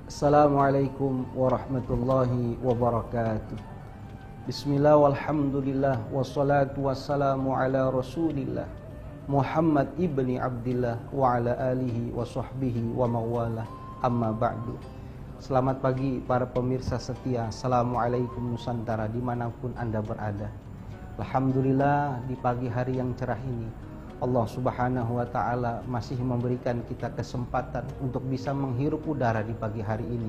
Assalamualaikum warahmatullahi wabarakatuh. Bismillah walhamdulillah wassalatu wassalamu ala rasulillah Muhammad ibni Abdillah wa ala alihi wa sahbihi wa mawalah, amma ba'du. Selamat pagi para pemirsa setia. Assalamualaikum Nusantara dimanapun Anda berada. Alhamdulillah di pagi hari yang cerah ini Allah subhanahu wa ta'ala masih memberikan kita kesempatan untuk bisa menghirup udara di pagi hari ini.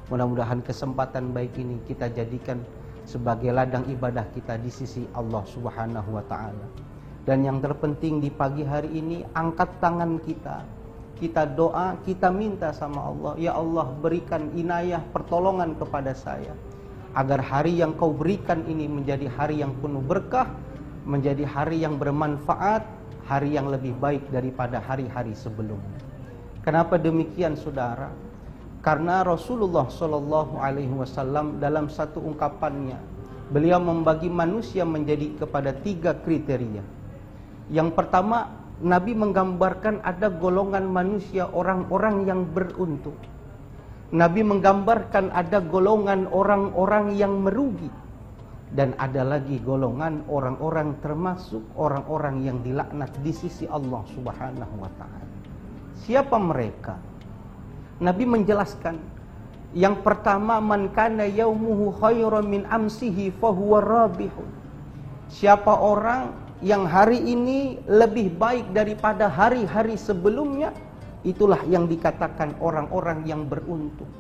Mudah-mudahan kesempatan baik ini kita jadikan sebagai ladang ibadah kita di sisi Allah subhanahu wa ta'ala. Dan yang terpenting di pagi hari ini, angkat tangan kita doa, kita minta sama Allah, ya Allah berikan inayah pertolongan kepada saya, agar hari yang kau berikan ini menjadi hari yang penuh berkah, menjadi hari yang bermanfaat, hari yang lebih baik daripada hari-hari sebelumnya. Kenapa demikian saudara? Karena Rasulullah SAW dalam satu ungkapannya, beliau membagi manusia menjadi kepada 3 kriteria. Yang pertama, Nabi menggambarkan ada golongan manusia orang-orang yang beruntung. Nabi menggambarkan ada golongan orang-orang yang merugi. Dan ada lagi golongan orang-orang termasuk orang-orang yang dilaknat di sisi Allah subhanahu wa ta'ala. Siapa mereka? Nabi menjelaskan, yang pertama, man kana yaumuhu khairan min amsihi fahuwa rabihun. Siapa orang yang hari ini lebih baik daripada hari-hari sebelumnya, itulah yang dikatakan orang-orang yang beruntung.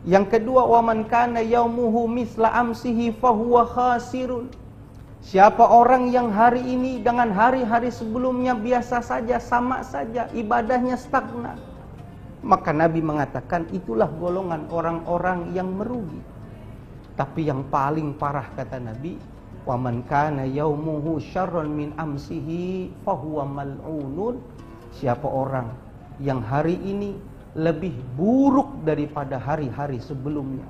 Yang kedua, wa man kana yaumuhu misla amsihi fahuwa khasirun. Siapa orang yang hari ini dengan hari-hari sebelumnya biasa saja, sama saja, ibadahnya stagnan, maka Nabi mengatakan itulah golongan orang-orang yang merugi. Tapi yang paling parah kata Nabi, wa man kana yaumuhu syarran min amsihi fahuwa mal'unun. Siapa orang yang hari ini lebih buruk daripada hari-hari sebelumnya,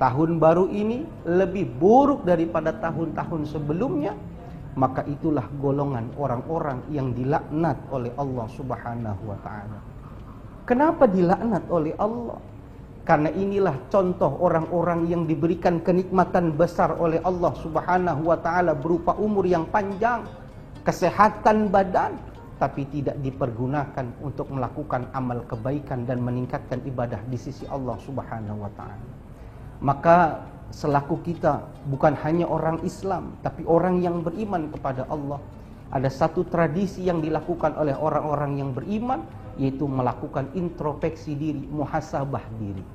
tahun baru ini lebih buruk daripada tahun-tahun sebelumnya, maka itulah golongan orang-orang yang dilaknat oleh Allah subhanahu wa ta'ala. Kenapa dilaknat oleh Allah? Karena inilah contoh orang-orang yang diberikan kenikmatan besar oleh Allah subhanahu wa ta'ala berupa umur yang panjang, kesehatan badan, tapi tidak dipergunakan untuk melakukan amal kebaikan dan meningkatkan ibadah di sisi Allah subhanahu wa ta'ala. Maka selaku kita bukan hanya orang Islam, tapi orang yang beriman kepada Allah, ada satu tradisi yang dilakukan oleh orang-orang yang beriman, yaitu melakukan introspeksi diri, muhasabah diri.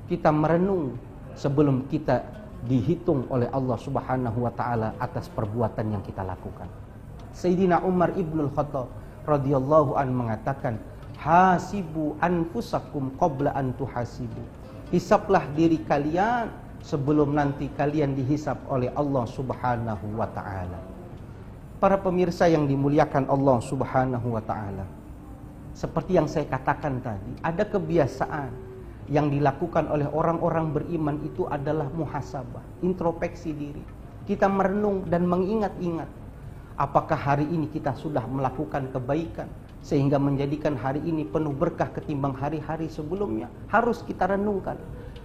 Kita merenung sebelum kita dihitung oleh Allah subhanahu wa ta'ala atas perbuatan yang kita lakukan. Sayyidina Umar ibnul Khattab radhiyallahu an mengatakan, hasibu anfusakum qabla an tuhasibu. Hisablah diri kalian sebelum nanti kalian dihisab oleh Allah subhanahu wa ta'ala. Para pemirsa yang dimuliakan Allah subhanahu wa ta'ala, seperti yang saya katakan tadi, ada kebiasaan yang dilakukan oleh orang-orang beriman itu adalah muhasabah, introspeksi diri. Kita merenung dan mengingat-ingat, apakah hari ini kita sudah melakukan kebaikan sehingga menjadikan hari ini penuh berkah ketimbang hari-hari sebelumnya? Harus kita renungkan.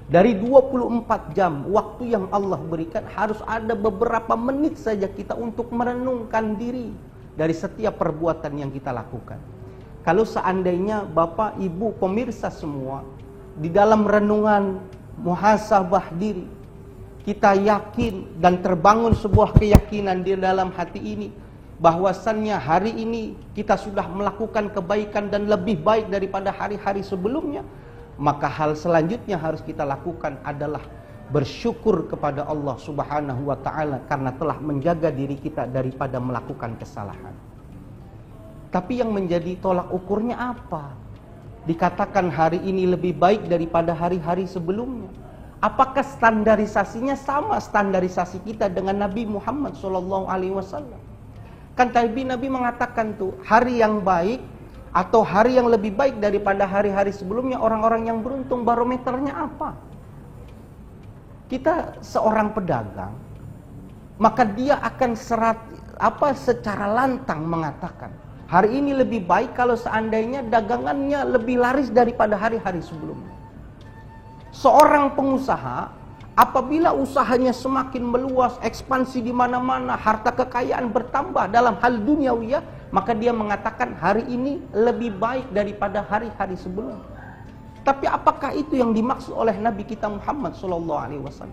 Dari 24 jam waktu yang Allah berikan, harus ada beberapa menit saja kita untuk merenungkan diri dari setiap perbuatan yang kita lakukan. Kalau seandainya Bapak, Ibu, pemirsa semua di dalam renungan muhasabah diri, kita yakin dan terbangun sebuah keyakinan di dalam hati ini bahwasannya hari ini kita sudah melakukan kebaikan dan lebih baik daripada hari-hari sebelumnya, maka hal selanjutnya harus kita lakukan adalah bersyukur kepada Allah subhanahu wa ta'ala karena telah menjaga diri kita daripada melakukan kesalahan. Tapi yang menjadi tolak ukurnya apa? Dikatakan hari ini lebih baik daripada hari-hari sebelumnya. Apakah standarisasinya sama standarisasi kita dengan Nabi Muhammad SAW? Kan tadi Nabi mengatakan tuh, hari yang baik atau hari yang lebih baik daripada hari-hari sebelumnya orang-orang yang beruntung, barometernya apa? Kita seorang pedagang, maka dia akan secara lantang mengatakan, hari ini lebih baik kalau seandainya dagangannya lebih laris daripada hari-hari sebelumnya. Seorang pengusaha, apabila usahanya semakin meluas, ekspansi di mana-mana, harta kekayaan bertambah dalam hal duniawiyah, maka dia mengatakan hari ini lebih baik daripada hari-hari sebelum. Tapi apakah itu yang dimaksud oleh Nabi kita Muhammad SAW?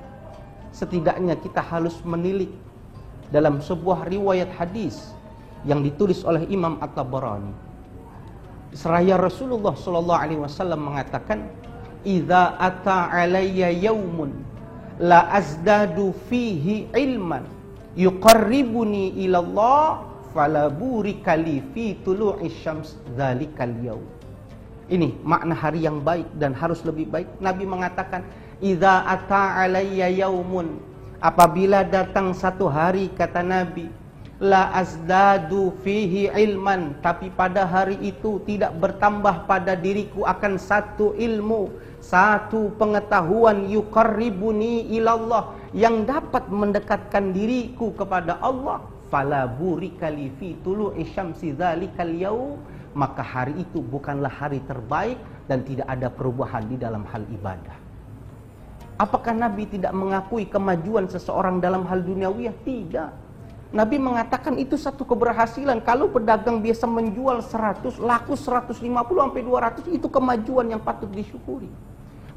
Setidaknya kita harus menilik dalam sebuah riwayat hadis yang ditulis oleh Imam At-Tabarani. Seraya Rasulullah SAW mengatakan, "Idza ata alayya yaumun la azdadu fihi ilman yuqarribuni ila Allah fala burika li fi tulu'i syams dzalikal yaum." Ini makna hari yang baik dan harus lebih baik. Nabi mengatakan, "Idza ata alayya yaumun," apabila datang satu hari, kata Nabi, "la azdadu fihi ilman," tapi pada hari itu tidak bertambah pada diriku akan satu ilmu, satu pengetahuan, yuqarribuni ilallah, yang dapat mendekatkan diriku kepada Allah, fala burika li fi tulu'i syamsi dzalikal yaum, maka hari itu bukanlah hari terbaik dan tidak ada perubahan di dalam hal ibadah. Apakah Nabi tidak mengakui kemajuan seseorang dalam hal duniawiyah? Tidak. Nabi mengatakan itu satu keberhasilan. Kalau pedagang biasa menjual 100, laku 150 sampai 200, itu kemajuan yang patut disyukuri.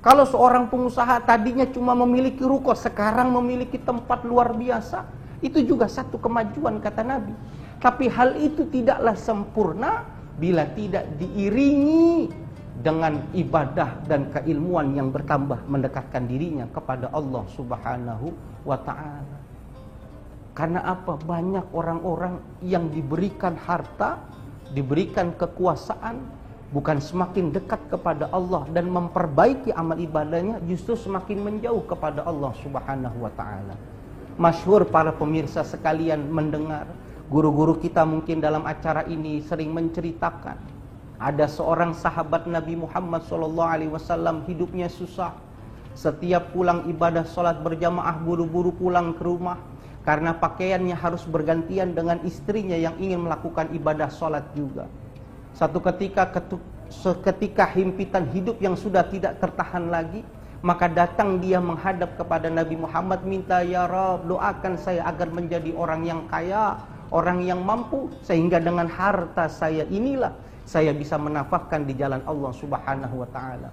Kalau seorang pengusaha tadinya cuma memiliki ruko, sekarang memiliki tempat luar biasa, itu juga satu kemajuan, kata Nabi. Tapi hal itu tidaklah sempurna bila tidak diiringi dengan ibadah dan keilmuan yang bertambah, mendekatkan dirinya kepada Allah Subhanahu wa ta'ala. Karena apa? Banyak orang-orang yang diberikan harta, diberikan kekuasaan, bukan semakin dekat kepada Allah dan memperbaiki amal ibadahnya, justru semakin menjauh kepada Allah Subhanahu wa ta'ala. Masyhur para pemirsa sekalian mendengar, guru-guru kita mungkin dalam acara ini sering menceritakan, ada seorang sahabat Nabi Muhammad SAW, hidupnya susah. Setiap pulang ibadah salat berjamaah, buru-buru pulang ke rumah, karena pakaiannya harus bergantian dengan istrinya yang ingin melakukan ibadah salat juga. Satu ketika himpitan hidup yang sudah tidak tertahan lagi, maka datang dia menghadap kepada Nabi Muhammad, minta, "Ya Rabb, doakan saya agar menjadi orang yang kaya, orang yang mampu, sehingga dengan harta saya inilah saya bisa menafkahkan di jalan Allah Subhanahu wa ta'ala."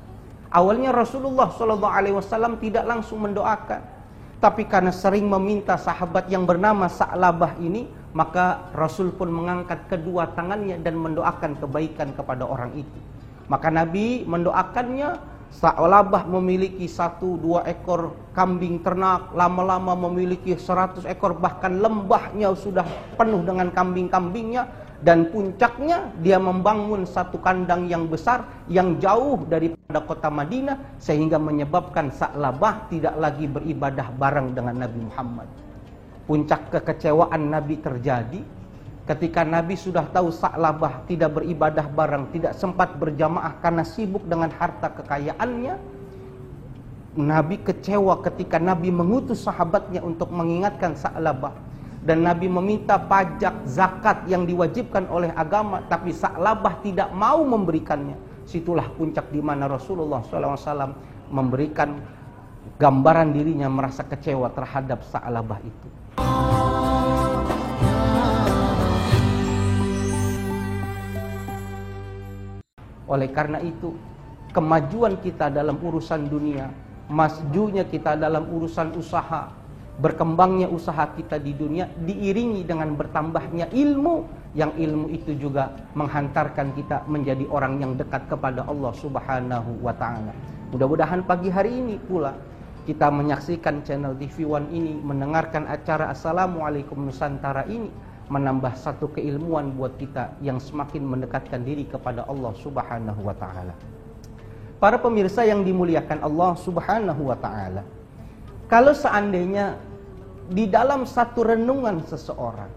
Awalnya Rasulullah SAW tidak langsung mendoakan, tapi karena sering meminta sahabat yang bernama Sa'labah ini, maka Rasul pun mengangkat kedua tangannya dan mendoakan kebaikan kepada orang itu. Maka Nabi mendoakannya. Sa'labah memiliki 1-2 ekor kambing ternak, lama-lama memiliki 100 ekor, bahkan lembahnya sudah penuh dengan kambing-kambingnya. Dan puncaknya dia membangun satu kandang yang besar, yang jauh daripada kota Madinah, sehingga menyebabkan Sa'labah tidak lagi beribadah bareng dengan Nabi Muhammad. Puncak kekecewaan Nabi terjadi ketika Nabi sudah tahu Sa'labah tidak beribadah bareng, tidak sempat berjamaah karena sibuk dengan harta kekayaannya. Nabi kecewa ketika Nabi mengutus sahabatnya untuk mengingatkan Sa'labah, dan Nabi meminta pajak zakat yang diwajibkan oleh agama, tapi Sa'labah tidak mau memberikannya. Situlah puncak di mana Rasulullah SAW memberikan gambaran dirinya merasa kecewa terhadap Sa'labah itu. Oleh karena itu, kemajuan kita dalam urusan dunia, majunya kita dalam urusan usaha, berkembangnya usaha kita di dunia diiringi dengan bertambahnya ilmu, yang ilmu itu juga menghantarkan kita menjadi orang yang dekat kepada Allah Subhanahu wa ta'ala. Mudah-mudahan pagi hari ini pula kita menyaksikan channel TV One ini, mendengarkan acara Assalamualaikum Nusantara ini, menambah satu keilmuan buat kita yang semakin mendekatkan diri kepada Allah Subhanahu wa ta'ala. Para pemirsa yang dimuliakan Allah Subhanahu wa ta'ala, kalau seandainya di dalam satu renungan seseorang,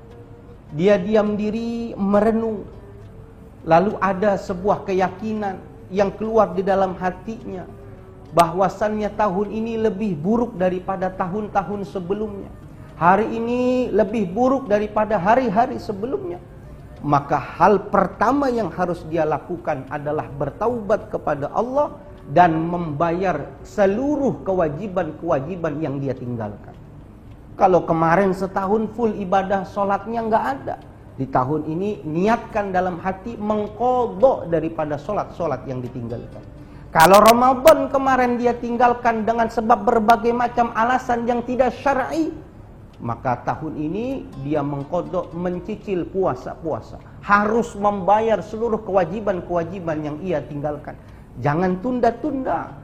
dia diam diri merenung, lalu ada sebuah keyakinan yang keluar di dalam hatinya, bahwasannya tahun ini lebih buruk daripada tahun-tahun sebelumnya, hari ini lebih buruk daripada hari-hari sebelumnya, maka hal pertama yang harus dia lakukan adalah bertaubat kepada Allah dan membayar seluruh kewajiban-kewajiban yang dia tinggalkan. Kalau kemarin setahun full ibadah sholatnya nggak ada, di tahun ini niatkan dalam hati mengqadha daripada sholat-sholat yang ditinggalkan. Kalau Ramadan kemarin dia tinggalkan dengan sebab berbagai macam alasan yang tidak syar'i, maka tahun ini dia mengqadha, mencicil puasa-puasa. Harus membayar seluruh kewajiban-kewajiban yang ia tinggalkan. Jangan tunda-tunda,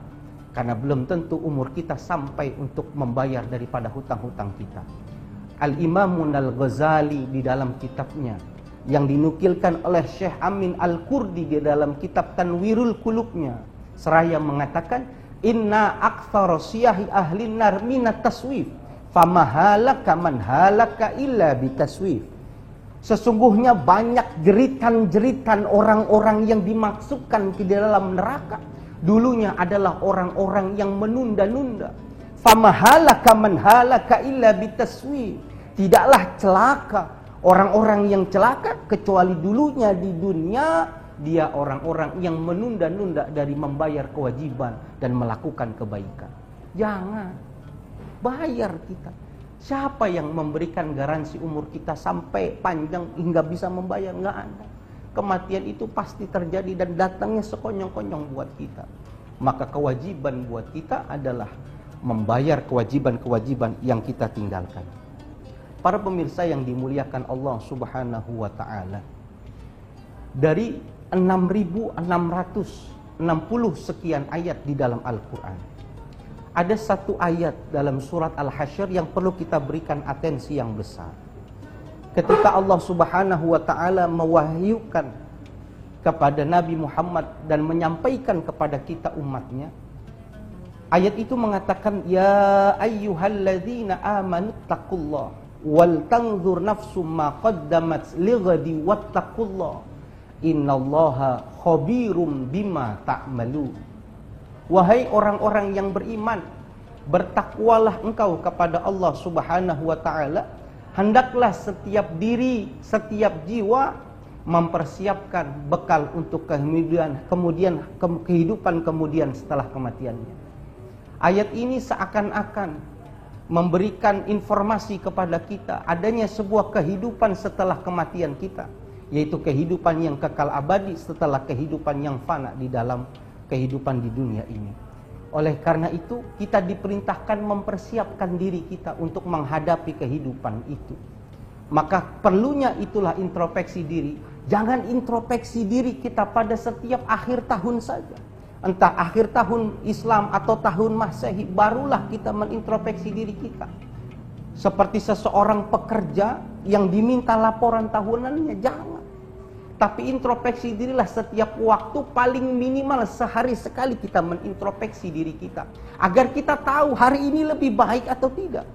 karena belum tentu umur kita sampai untuk membayar daripada hutang-hutang kita. Al-Imam Al-Ghazali di dalam kitabnya yang dinukilkan oleh Syekh Amin Al-Kurdi di dalam kitab Tanwirul Qulubnya, seraya mengatakan, inna aktsara siyahi ahlin nar minat taswif famahalaka man halaka illa bitaswif. Sesungguhnya banyak jeritan-jeritan orang-orang yang dimasukkan ke dalam neraka dulunya adalah orang-orang yang menunda-nunda. Famahalaka man halaka illa bitaswif. Tidaklah celaka orang-orang yang celaka kecuali dulunya di dunia dia orang-orang yang menunda-nunda dari membayar kewajiban dan melakukan kebaikan. Jangan bayar kita. Siapa yang memberikan garansi umur kita sampai panjang hingga bisa membayar? Nggak ada. Kematian itu pasti terjadi dan datangnya sekonyong-konyong buat kita. Maka kewajiban buat kita adalah membayar kewajiban-kewajiban yang kita tinggalkan. Para pemirsa yang dimuliakan Allah Subhanahu wa ta'ala, dari 6.660 sekian ayat di dalam Al-Quran, ada satu ayat dalam surat Al-Hasyr yang perlu kita berikan atensi yang besar. Ketika Allah Subhanahu wa ta'ala mewahyukan kepada Nabi Muhammad dan menyampaikan kepada kita umatnya, ayat itu mengatakan, ya ayyuhalladzina amanu taqullah wal tanzur nafsum ma qaddamat lighadi wattaqullah innallaha khabirum bima ta'malun. Wahai orang-orang yang beriman, bertakwalah engkau kepada Allah Subhanahu wa ta'ala. Hendaklah setiap diri, setiap jiwa mempersiapkan bekal untuk kehidupan kemudian setelah kematiannya. Ayat ini seakan-akan memberikan informasi kepada kita adanya sebuah kehidupan setelah kematian kita, yaitu kehidupan yang kekal abadi setelah kehidupan yang fana di dalam kehidupan di dunia ini. Oleh karena itu, kita diperintahkan mempersiapkan diri kita untuk menghadapi kehidupan itu. Maka perlunya itulah introspeksi diri. Jangan introspeksi diri kita pada setiap akhir tahun saja. Entah akhir tahun Islam atau tahun Masehi, barulah kita menintrospeksi diri kita. Seperti seseorang pekerja yang diminta laporan tahunannya, jangan. Tapi introspeksi dirilah setiap waktu, paling minimal sehari sekali kita menintrospeksi diri kita. Agar kita tahu hari ini lebih baik atau tidak.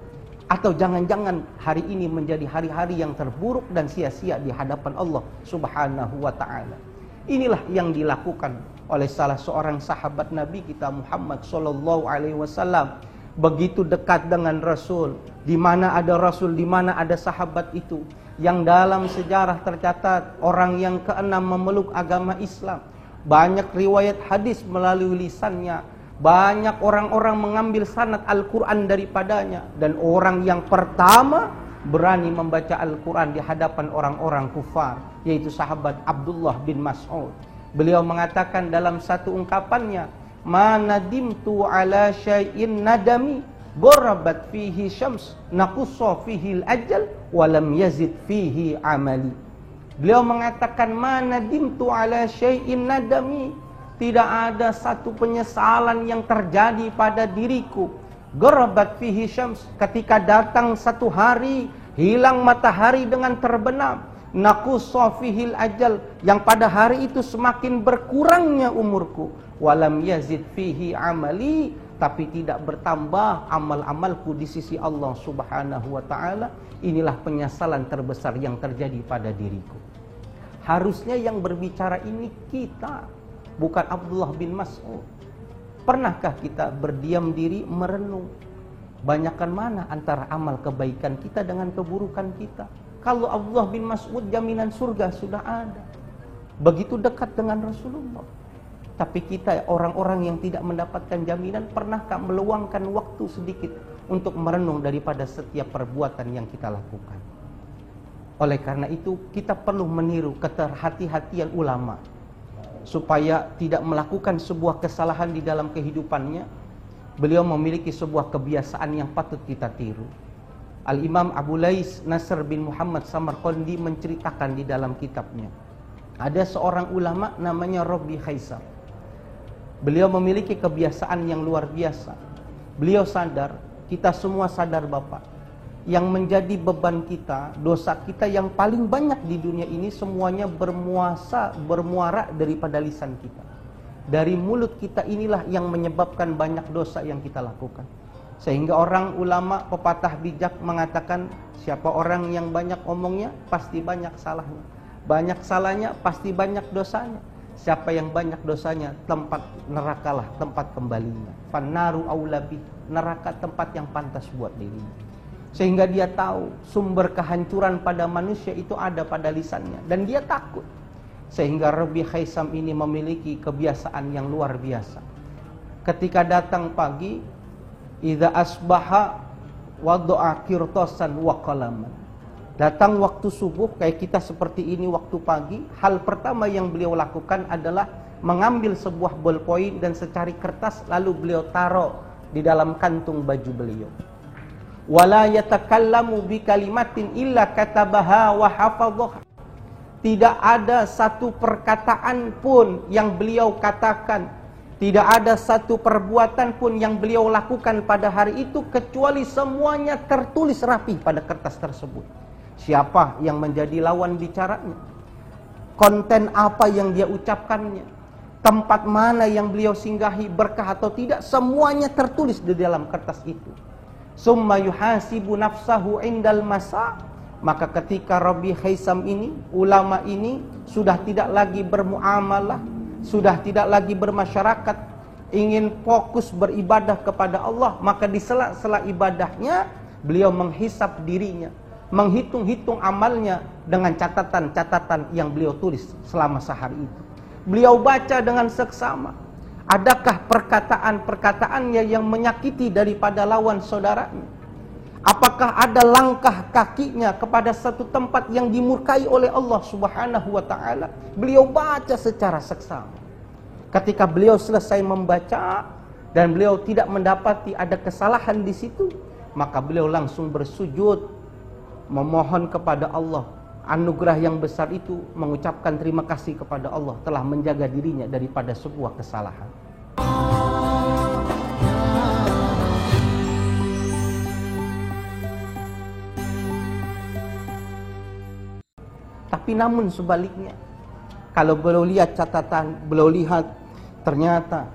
Atau jangan-jangan hari ini menjadi hari-hari yang terburuk dan sia-sia di hadapan Allah Subhanahu wa ta'ala. Inilah yang dilakukan oleh salah seorang sahabat Nabi kita Muhammad sallallahu alaihi wasallam. Begitu dekat dengan Rasul. Di mana ada Rasul, di mana ada sahabat itu. Yang dalam sejarah tercatat orang yang keenam memeluk agama Islam. Banyak riwayat hadis melalui lisannya. Banyak orang-orang mengambil sanad Al-Quran daripadanya. Dan orang yang pertama berani membaca Al-Quran di hadapan orang-orang kufar, yaitu sahabat Abdullah bin Mas'ud. Beliau mengatakan dalam satu ungkapannya, ma nadimtu ala syai'in nadami gharabat fihi syams naqussa fihi al-ajal walam yazid fihi amali. Beliau mengatakan, ma nadimtu ala syai'in nadami, tidak ada satu penyesalan yang terjadi pada diriku. Gharabat fihi syams, ketika datang satu hari hilang matahari dengan terbenam. Naqussa fihi al-ajal, yang pada hari itu semakin berkurangnya umurku. Walam yazid fihi amali, tapi tidak bertambah amal-amalku di sisi Allah Subhanahu wa ta'ala. Inilah penyesalan terbesar yang terjadi pada diriku. Harusnya yang berbicara ini kita, bukan Abdullah bin Mas'ud. Pernahkah kita berdiam diri merenung, banyakkan mana antara amal kebaikan kita dengan keburukan kita? Kalau Abdullah bin Mas'ud jaminan surga sudah ada, begitu dekat dengan Rasulullah. Tapi kita orang-orang yang tidak mendapatkan jaminan, pernahkah meluangkan waktu sedikit untuk merenung daripada setiap perbuatan yang kita lakukan? Oleh karena itu kita perlu meniru keterhati-hatian ulama supaya tidak melakukan sebuah kesalahan di dalam kehidupannya. Beliau memiliki sebuah kebiasaan yang patut kita tiru. Al-Imam Abu Lais Nasr bin Muhammad Samarqandi menceritakan di dalam kitabnya, ada seorang ulama namanya Rabbi Khaisam. Beliau memiliki kebiasaan yang luar biasa. Beliau sadar, kita semua sadar Bapak, yang menjadi beban kita, dosa kita yang paling banyak di dunia ini semuanya bermuara daripada lisan kita. Dari mulut kita inilah yang menyebabkan banyak dosa yang kita lakukan. Sehingga orang ulama pepatah bijak mengatakan, siapa orang yang banyak omongnya pasti banyak salahnya. Banyak salahnya pasti banyak dosanya. Siapa yang banyak dosanya, tempat nerakalah tempat kembalinya. Fannaru aulabi, neraka tempat yang pantas buat dirinya. Sehingga dia tahu sumber kehancuran pada manusia itu ada pada lisannya, dan dia takut. Sehingga Rabbi Khaisam ini memiliki kebiasaan yang luar biasa. Ketika datang pagi, idza asbaha wada'a qirtasan wa qalaman. Datang waktu subuh, kayak kita seperti ini waktu pagi, hal pertama yang beliau lakukan adalah mengambil sebuah ballpoint dan secari kertas, lalu beliau taruh di dalam kantung baju beliau. Wala yatakallamu bi kalimatin illa katabaha wa hafadhaha. Tidak ada satu perkataan pun yang beliau katakan, tidak ada satu perbuatan pun yang beliau lakukan pada hari itu kecuali semuanya tertulis rapi pada kertas tersebut. Siapa yang menjadi lawan bicaranya, konten apa yang dia ucapkannya, tempat mana yang beliau singgahi, berkah atau tidak, semuanya tertulis di dalam kertas itu. Summa yuhasibu nafsahu indal masa. Maka ketika Rabbi Khaisam ini, ulama ini, sudah tidak lagi bermuamalah, sudah tidak lagi bermasyarakat, ingin fokus beribadah kepada Allah, maka di sela-sela ibadahnya beliau menghisap dirinya, menghitung-hitung amalnya dengan catatan-catatan yang beliau tulis selama sehari itu. Beliau baca dengan seksama. Adakah perkataan-perkataannya yang menyakiti daripada lawan saudaranya? Apakah ada langkah kakinya kepada satu tempat yang dimurkai oleh Allah Subhanahu wa ta'ala? Beliau baca secara seksama. Ketika beliau selesai membaca dan beliau tidak mendapati ada kesalahan di situ, maka beliau langsung bersujud memohon kepada Allah anugerah yang besar itu, mengucapkan terima kasih kepada Allah telah menjaga dirinya daripada sebuah kesalahan. Tapi namun sebaliknya, kalau beliau lihat catatan, beliau lihat ternyata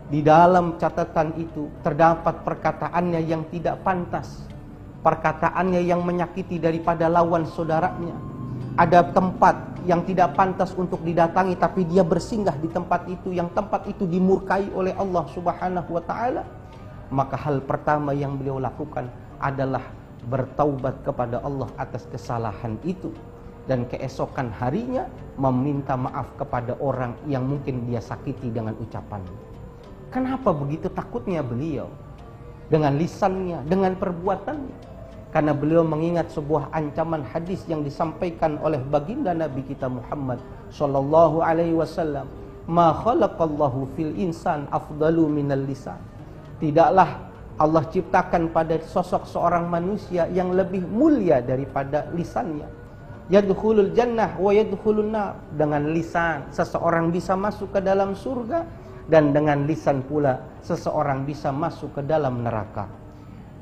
di dalam catatan itu terdapat perkataannya yang tidak pantas, perkataannya yang menyakiti daripada lawan saudaranya. Ada tempat yang tidak pantas untuk didatangi, tapi dia bersinggah di tempat itu, yang tempat itu dimurkai oleh Allah Subhanahu wa ta'ala. Maka hal pertama yang beliau lakukan adalah bertaubat kepada Allah atas kesalahan itu, dan keesokan harinya meminta maaf kepada orang yang mungkin dia sakiti dengan ucapannya. Kenapa begitu takutnya beliau dengan lisannya, dengan perbuatannya? Karena beliau mengingat sebuah ancaman hadis yang disampaikan oleh baginda Nabi kita Muhammad sallallahu alaihi wasallam, "Ma khalaqallahu fil insan afdalu minal lisan." Tidaklah Allah ciptakan pada sosok seorang manusia yang lebih mulia daripada lisannya. Yadkhulul jannah wa yadkhulun nar. Dengan lisan seseorang bisa masuk ke dalam surga, dan dengan lisan pula seseorang bisa masuk ke dalam neraka.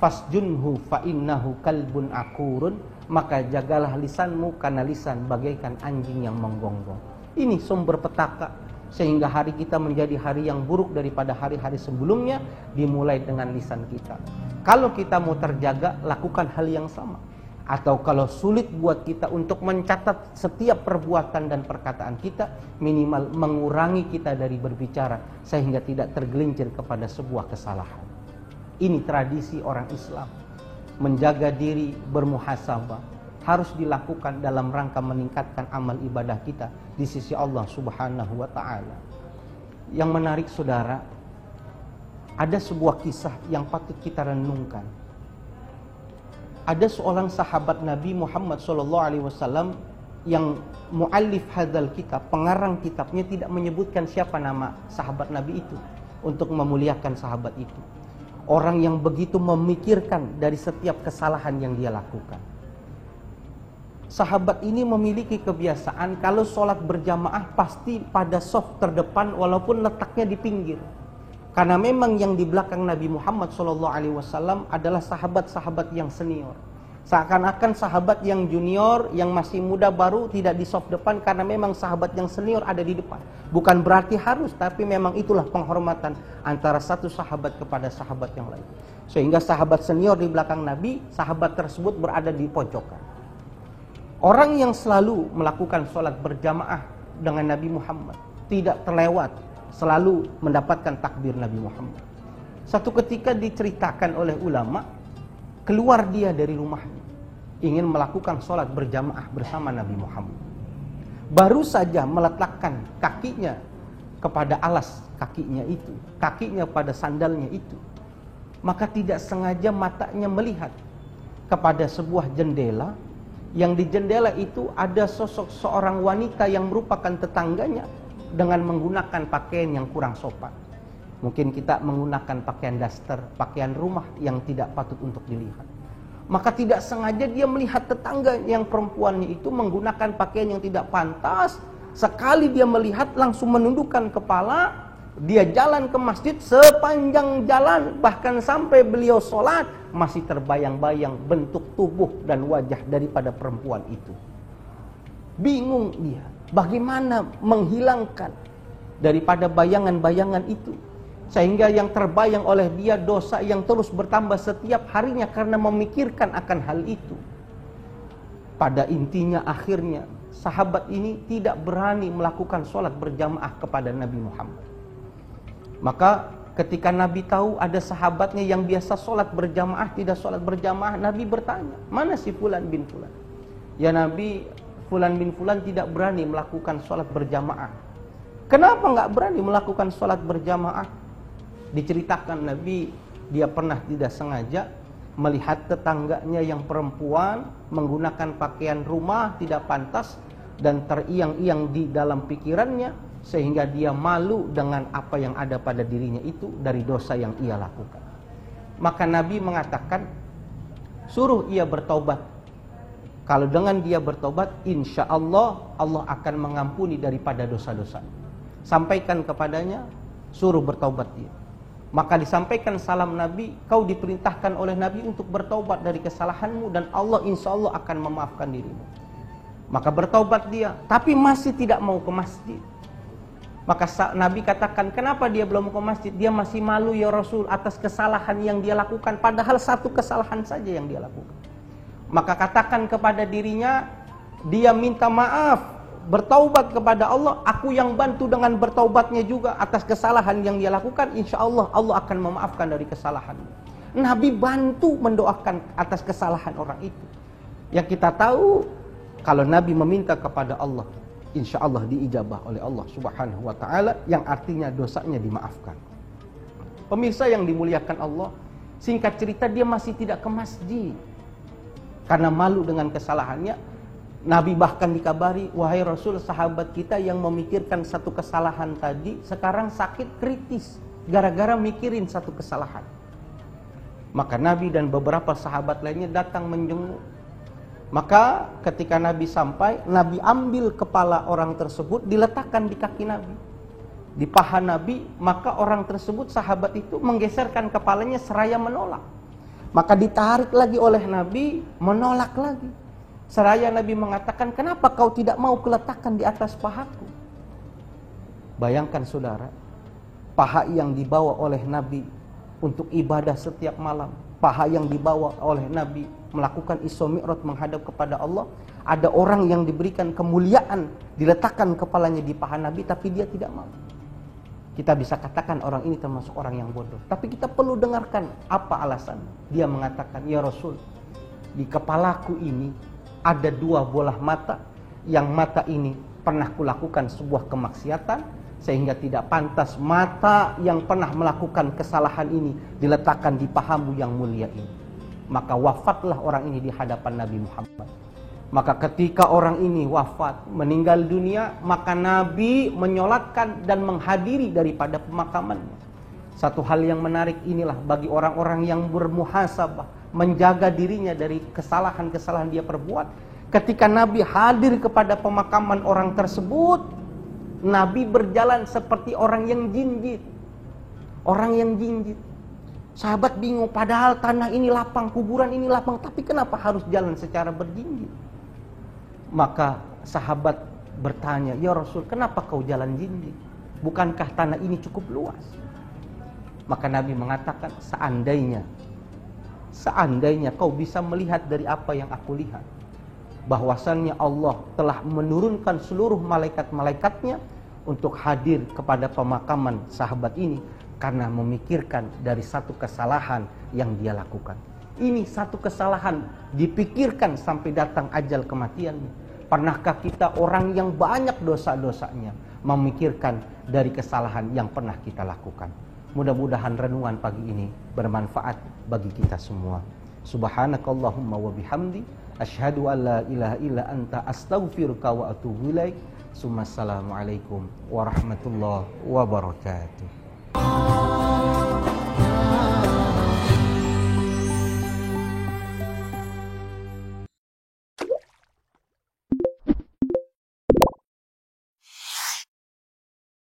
Fasjunhu fa innahu kalbun akurun. Maka jagalah lisanmu, karena lisan bagaikan anjing yang menggonggong. Ini sumber petaka sehingga hari kita menjadi hari yang buruk daripada hari-hari sebelumnya, dimulai dengan lisan kita. Kalau kita mau terjaga, lakukan hal yang sama. Atau kalau sulit buat kita untuk mencatat setiap perbuatan dan perkataan kita, minimal mengurangi kita dari berbicara sehingga tidak tergelincir kepada sebuah kesalahan. Ini tradisi orang Islam. Menjaga diri, bermuhasabah, harus dilakukan dalam rangka meningkatkan amal ibadah kita di sisi Allah Subhanahu wa ta'ala. Yang menarik saudara, ada sebuah kisah yang patut kita renungkan. Ada seorang sahabat Nabi Muhammad SAW yang muallif hadzal kitab, pengarang kitabnya tidak menyebutkan siapa nama sahabat Nabi itu untuk memuliakan sahabat itu. Orang yang begitu memikirkan dari setiap kesalahan yang dia lakukan. Sahabat ini memiliki kebiasaan kalau sholat berjamaah pasti pada shaf terdepan walaupun letaknya di pinggir. Karena memang yang di belakang Nabi Muhammad SAW adalah sahabat-sahabat yang senior. Seakan-akan sahabat yang junior, yang masih muda baru tidak di shaf depan karena memang sahabat yang senior ada di depan. Bukan berarti harus, tapi memang itulah penghormatan antara satu sahabat kepada sahabat yang lain. Sehingga sahabat senior di belakang Nabi, sahabat tersebut berada di pojokan. Orang yang selalu melakukan sholat berjamaah dengan Nabi Muhammad tidak terlewat, selalu mendapatkan takbir Nabi Muhammad. Satu ketika diceritakan oleh ulama, keluar dia dari rumahnya, ingin melakukan sholat berjamaah bersama Nabi Muhammad. Baru saja meletakkan kakinya kepada alas kakinya itu, kakinya pada sandalnya itu, maka tidak sengaja matanya melihat kepada sebuah jendela. Yang di jendela itu ada sosok seorang wanita yang merupakan tetangganya dengan menggunakan pakaian yang kurang sopan. Mungkin kita menggunakan pakaian daster, pakaian rumah yang tidak patut untuk dilihat. Maka tidak sengaja dia melihat tetangga yang perempuannya itu menggunakan pakaian yang tidak pantas. Sekali dia melihat langsung menundukkan kepala. Dia jalan ke masjid, sepanjang jalan bahkan sampai beliau sholat masih terbayang-bayang bentuk tubuh dan wajah daripada perempuan itu. Bingung dia, bagaimana menghilangkan daripada bayangan-bayangan itu, sehingga yang terbayang oleh dia dosa yang terus bertambah setiap harinya karena memikirkan akan hal itu. Pada intinya akhirnya sahabat ini tidak berani melakukan sholat berjamaah kepada Nabi Muhammad. Maka ketika Nabi tahu ada sahabatnya yang biasa sholat berjamaah, tidak sholat berjamaah, Nabi bertanya, mana si Fulan bin Fulan? Ya Nabi, Fulan bin Fulan tidak berani melakukan sholat berjamaah. Kenapa nggak berani melakukan sholat berjamaah? Diceritakan Nabi, dia pernah tidak sengaja melihat tetangganya yang perempuan menggunakan pakaian rumah tidak pantas dan teriang-iang di dalam pikirannya, sehingga dia malu dengan apa yang ada pada dirinya itu dari dosa yang ia lakukan. Maka Nabi mengatakan, suruh ia bertaubat. Kalau dengan dia bertaubat, insya Allah Allah akan mengampuni daripada dosa-dosa. Sampaikan kepadanya, suruh bertaubat dia. Maka disampaikan salam Nabi, kau diperintahkan oleh Nabi untuk bertaubat dari kesalahanmu dan Allah insya Allah akan memaafkan dirimu. Maka bertaubat dia, tapi masih tidak mau ke masjid. Maka Nabi katakan, kenapa dia belum ke masjid? Dia masih malu ya Rasul atas kesalahan yang dia lakukan. Padahal satu kesalahan saja yang dia lakukan. Maka katakan kepada dirinya, dia minta maaf, bertaubat kepada Allah. Aku yang bantu dengan bertaubatnya juga atas kesalahan yang dia lakukan. Insya Allah Allah akan memaafkan dari kesalahannya. Nabi bantu mendoakan atas kesalahan orang itu. Yang kita tahu, kalau Nabi meminta kepada Allah, insya Allah diijabah oleh Allah Subhanahu wa ta'ala, yang artinya dosanya dimaafkan. Pemirsa yang dimuliakan Allah, singkat cerita dia masih tidak ke masjid karena malu dengan kesalahannya. Nabi bahkan dikabari, wahai Rasul, sahabat kita yang memikirkan satu kesalahan tadi sekarang sakit kritis gara-gara mikirin satu kesalahan. Maka Nabi dan beberapa sahabat lainnya datang menjenguk. Maka ketika Nabi sampai, Nabi ambil kepala orang tersebut, diletakkan di kaki Nabi, di paha Nabi. Maka orang tersebut, sahabat itu menggeserkan kepalanya seraya menolak. Maka ditarik lagi oleh Nabi, menolak lagi. Seraya Nabi mengatakan, kenapa kau tidak mau kuletakkan di atas pahaku? Bayangkan saudara, paha yang dibawa oleh Nabi untuk ibadah setiap malam, paha yang dibawa oleh Nabi melakukan Isra Mi'raj menghadap kepada Allah, ada orang yang diberikan kemuliaan, diletakkan kepalanya di paha Nabi, tapi dia tidak mau. Kita bisa katakan orang ini termasuk orang yang bodoh, tapi kita perlu dengarkan apa alasan. Dia mengatakan, ya Rasul, di kepalaku ini ada 2 bola mata, yang mata ini pernah kulakukan sebuah kemaksiatan, sehingga tidak pantas mata yang pernah melakukan kesalahan ini diletakkan di pahamu yang mulia ini. Maka wafatlah orang ini di hadapan Nabi Muhammad. Maka ketika orang ini wafat, meninggal dunia, maka Nabi menyolatkan dan menghadiri daripada pemakamannya. Satu hal yang menarik inilah bagi orang-orang yang bermuhasabah, menjaga dirinya dari kesalahan-kesalahan dia perbuat. Ketika Nabi hadir kepada pemakaman orang tersebut, Nabi berjalan seperti orang yang jinjit. Orang yang jinjit. Sahabat bingung, padahal tanah ini lapang, kuburan ini lapang, tapi kenapa harus jalan secara berjinjit? Maka sahabat bertanya, "Ya Rasul, kenapa kau jalan jinjit? Bukankah tanah ini cukup luas?" Maka Nabi mengatakan, seandainya kau bisa melihat dari apa yang aku lihat, bahwasannya Allah telah menurunkan seluruh malaikat-malaikatnya untuk hadir kepada pemakaman sahabat ini karena memikirkan dari satu kesalahan yang dia lakukan. Ini satu kesalahan dipikirkan sampai datang ajal kematiannya. Pernahkah kita orang yang banyak dosa-dosanya memikirkan dari kesalahan yang pernah kita lakukan? Mudah-mudahan renungan pagi ini bermanfaat bagi kita semua. Subhanakallahumma wa bihamdi asyhadu an la ilaha illa anta astaghfiruka wa atubu ilaik. Assalamualaikum warahmatullahi wabarakatuh.